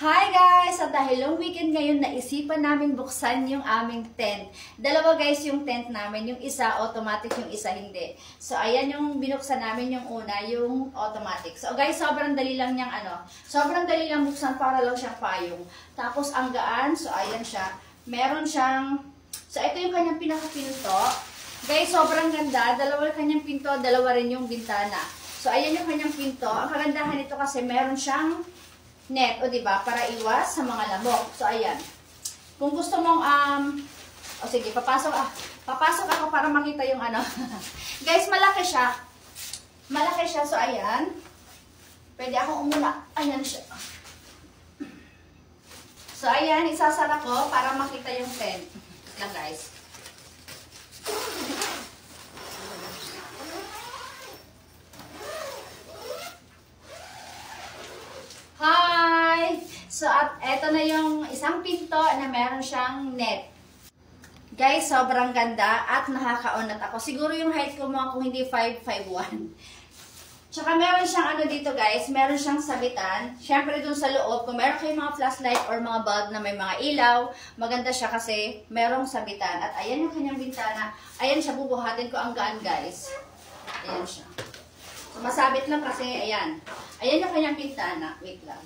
Hi guys! At dahil long weekend ngayon, naisipan namin buksan yung aming tent. Dalawa guys yung tent namin. Yung isa automatic, yung isa hindi. So ayan yung binuksan namin, yung una, yung automatic. So guys, sobrang dali lang niyang sobrang dali lang buksan para lang siyang payong. Tapos ang gaan, so ayan siya. Meron siyang, so ito yung kanyang pinaka-pinto. Guys, sobrang ganda. Dalawa yung kanyang pinto, dalawa rin yung bintana. So ayan yung kanyang pinto. Ang kagandahan nito kasi meron siyang net, o diba, para iwas sa mga lamok. So, ayan. Kung gusto mong, o sige, papasok ako para makita yung Guys, malaki siya. Malaki siya, so ayan. Pwede akong umuna. Ayan siya. So, ayan, isasara ko para makita yung tent. Lang, guys. Hi! So, at eto na yung isang pinto na meron siyang net. Guys, sobrang ganda at nakakaunat ako. Siguro yung height ko mga kung hindi 5'1". Tsaka meron siyang dito guys, meron siyang sabitan. Siyempre dun sa loob, kung meron kayong mga flashlight or mga bulb na may mga ilaw, maganda siya kasi merong sabitan. At ayan yung kanyang bintana. Ayan siya, bubuhatin ko ang gaan guys. Ayan siya. So, masabit lang kasi, ayan. Ayan yung kanyang bintana. Wait lang.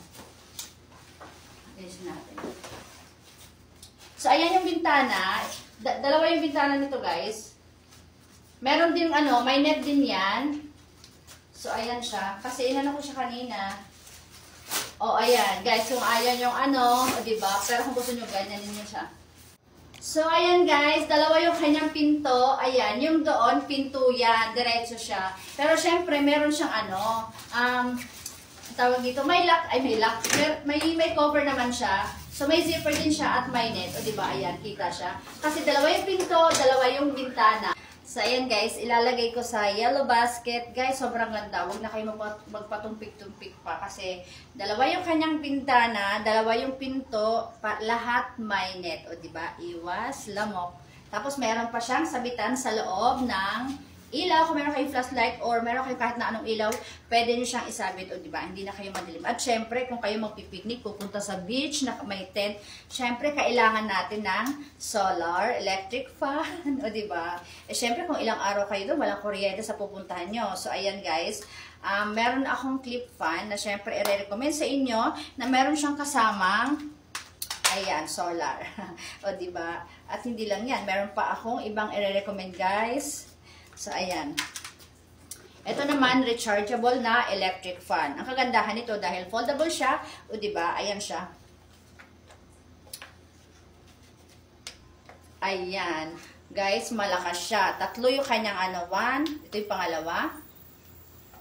Ayusin natin. So, ayan yung bintana. Dalawa yung bintana nito, guys. Meron din, may net din yan. So, ayan siya. Kasi inano ko siya kanina. O, ayan. Guys, kung ayan yung o diba? Pero kung gusto nyo, ganyan niyo siya. So, ayan guys, dalawa yung kanyang pinto. Ayan, yung doon, pinto yan. Diretso siya. Pero syempre, meron siyang tawag dito, may lock. Ay, may lock. May cover naman siya. So, may zipper din siya at may net. O, diba? Ayan, kita siya. Kasi dalawa yung pinto, dalawa yung bintana. So, ayan guys, ilalagay ko sa yellow basket. Guys, sobrang ganda. Huwag na kayo magpatumpik-tumpik pa. Kasi, dalawa yung kanyang bintana, dalawa yung pinto, lahat may net. O, diba? Iwas, lamok. Tapos, meron pa siyang sabitan sa loob ng ilaw. Kung meron kayong flashlight or meron kayong kahit na anong ilaw, pwede nyo siyang isabit. O, diba? Hindi na kayo madilim. At, syempre, kung kayo magpipiknik, pupunta sa beach na may tent, syempre, kailangan natin ng solar, electric fan. O, diba? Eh, syempre, kung ilang araw kayo doon, walang kuryente sa pupuntahan nyo. So, ayan, guys. Meron akong clip fan na syempre, i-recommend sa inyo na meron siyang kasamang ayan, solar. O, diba? At hindi lang yan. Meron pa akong ibang i-recommend, guys. So, ayan. Ito naman, rechargeable na electric fan. Ang kagandahan nito dahil foldable siya. O, diba? Ayan siya. Ayan. Guys, malakas siya. Tatlo yung kanyang one. Ito yung pangalawa.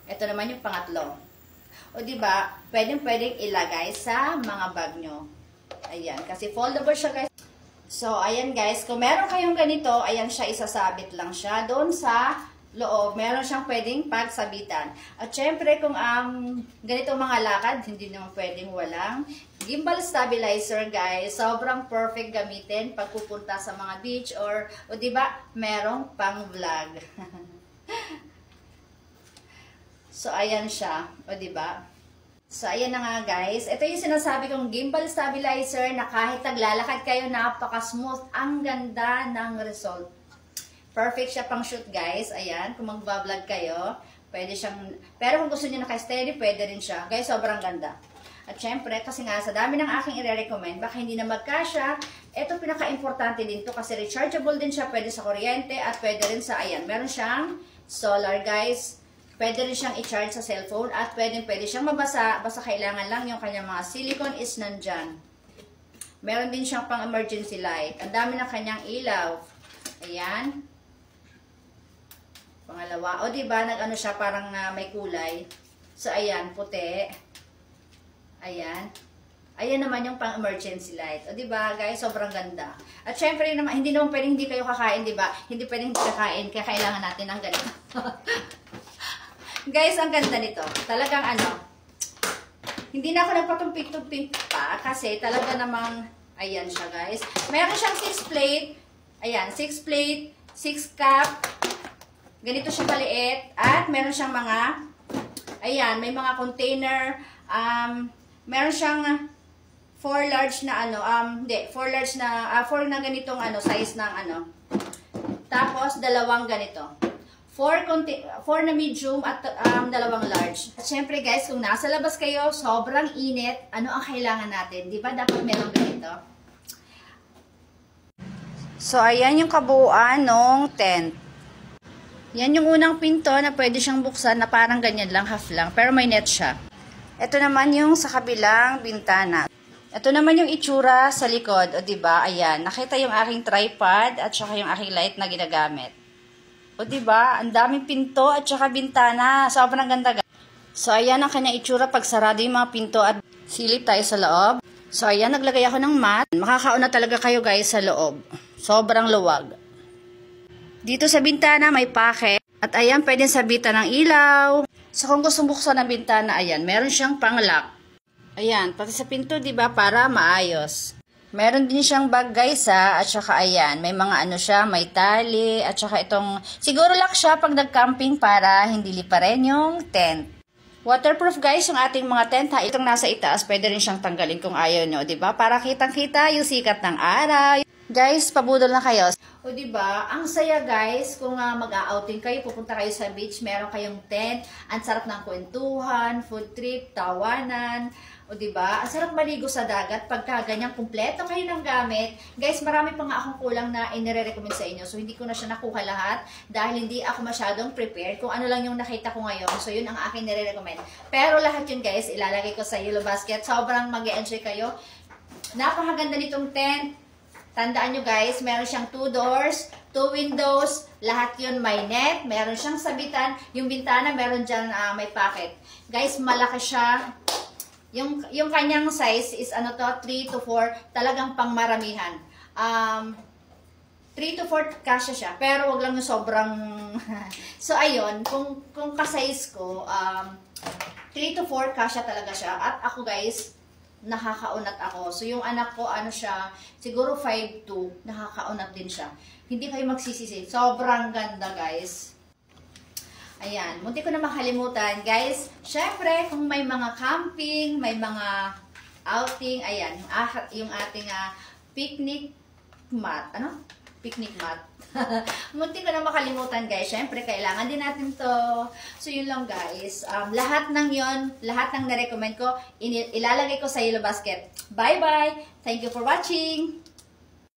Ito naman yung pangatlo. O, diba? Pwedeng ilagay sa mga bag nyo. Ayan. Kasi foldable siya, guys. So, ayan guys, kung meron kayong ganito, ayan siya, isasabit lang siya. Doon sa loob, meron siyang pwedeng pagsabitan. At syempre, kung ganito mga lakad, hindi naman pwedeng walang gimbal stabilizer guys. Sobrang perfect gamitin pag pupunta sa mga beach or, o diba, merong pang vlog. So, ayan siya, o diba? So, ayan na nga guys. Ito yung sinasabi kong gimbal stabilizer na kahit naglalakad kayo, napaka-smooth. Ang ganda ng result. Perfect siya pang shoot guys. Ayan, kung magbablog kayo, pwede siyang, pero kung gusto niyo naka-steady, pwede rin siya. Guys, sobrang ganda. At syempre, kasi nga, sa dami ng aking i-recommend, baka hindi na magkasya, ito pinaka-importante din to kasi rechargeable din siya, pwede sa kuryente, at pwede rin sa, ayan, meron siyang solar guys. Pwede rin siyang i-charge sa cellphone at pwede siyang mabasa. Basta kailangan lang yung kanyang mga silicone is nandyan. Meron din siyang pang emergency light. Ang dami ng kanyang ilaw. Ayan. Pangalawa. O diba, nag-ano siya parang may kulay. So ayan, puti. Ayan. Ayan naman yung pang emergency light. O diba guys, sobrang ganda. At syempre naman, hindi naman pwedeng hindi kayo kakain, diba? Hindi pwedeng hindi kakain, kaya kailangan natin ng ganito. Guys, ang ganda nito. Talagang hindi na ako nagpatumpik-tumpik pa kasi talaga namang, ayan siya guys. Meron siyang 6 plate. Ayan, 6 plate, 6 cup. Ganito siya kaliit. At meron siyang mga, ayan, may mga container. Meron siyang 4 large na ano, hindi, 4 large na, 4 na ganitong ano, size ng ano. Tapos, dalawang ganito. 4 na medium at dalawang large. At syempre guys, kung nasa labas kayo, sobrang init, ano ang kailangan natin? Di ba dapat meron ganito? So, ayan yung kabuuan ng tent. Yan yung unang pinto na pwede siyang buksan na parang ganyan lang, half lang. Pero may net siya. Ito naman yung sa kabilang bintana. Ito naman yung itsura sa likod. O diba, ayan. Nakita yung aking tripod at saka yung aking light na ginagamit. O diba, ang daming pinto at saka bintana. Sobrang ganda. So, ayan ang kanyang itsura pag sarado yung mga pinto at silip tayo sa loob. So, ayan, naglagay ako ng mat. Makakauna talaga kayo guys sa loob. Sobrang luwag. Dito sa bintana may pocket. At ayan, pwedeng sabitan ng ilaw. So, kung gusto buksan ng bintana, ayan, meron siyang pang-lock. Ayan, pati sa pinto, diba, para maayos. Meron din siyang bag guys at saka ayan, may mga ano siya, may tali, at saka itong, siguro lock siya pag nag-camping para hindi liparin yung tent. Waterproof guys yung ating mga tent ha. Itong nasa itaas, pwede rin siyang tanggalin kung ayaw nyo, diba? Para kitang-kita yung sikat ng araw. Guys, pabudol na kayo. O diba, ang saya guys, kung mag-outing kayo, pupunta kayo sa beach, meron kayong tent, ang sarap ng kwentuhan, food trip, tawanan. O diba, ang sarap maligo sa dagat pagka ganyang kumpleto kayo ng gamit. Guys, marami pa nga akong kulang na inire-recommend sa inyo. So, hindi ko na siya nakuha lahat dahil hindi ako masyadong prepared. Kung ano lang yung nakita ko ngayon. So, yun ang aking nire-recommend. Pero lahat yun guys, ilalagay ko sa yellow basket. Sobrang mag-e-enjoy kayo. Napakaganda nitong tent. Tandaan nyo guys, meron siyang 2 doors, 2 windows, lahat yun may net, meron siyang sabitan, yung bintana meron dyan may pocket. Guys, malaki siya. Yung kanyang size is ano to, 3 to 4, talagang pangmaramihan. 3 to 4 kasya siya, pero wag lang yung sobrang... So ayun, kung ka-size ko, 3 to 4 kasya talaga siya. At ako guys, nakakaunat ako. So, yung anak ko, ano siya, siguro 5'2", nakakaunat din siya. Hindi kayo magsisisi. Sobrang ganda, guys. Ayan. Munti ko na makalimutan, guys. Syempre, kung may mga camping, may mga outing, ayan, yung ating picnic mat. Ano? Picnic mat. Munti ko na makalimutan guys. Syempre, kailangan din natin to. So, yun lang guys. Lahat ng yon, lahat ng na-recommend ko, ilalagay ko sa yellow basket. Bye-bye! Thank you for watching!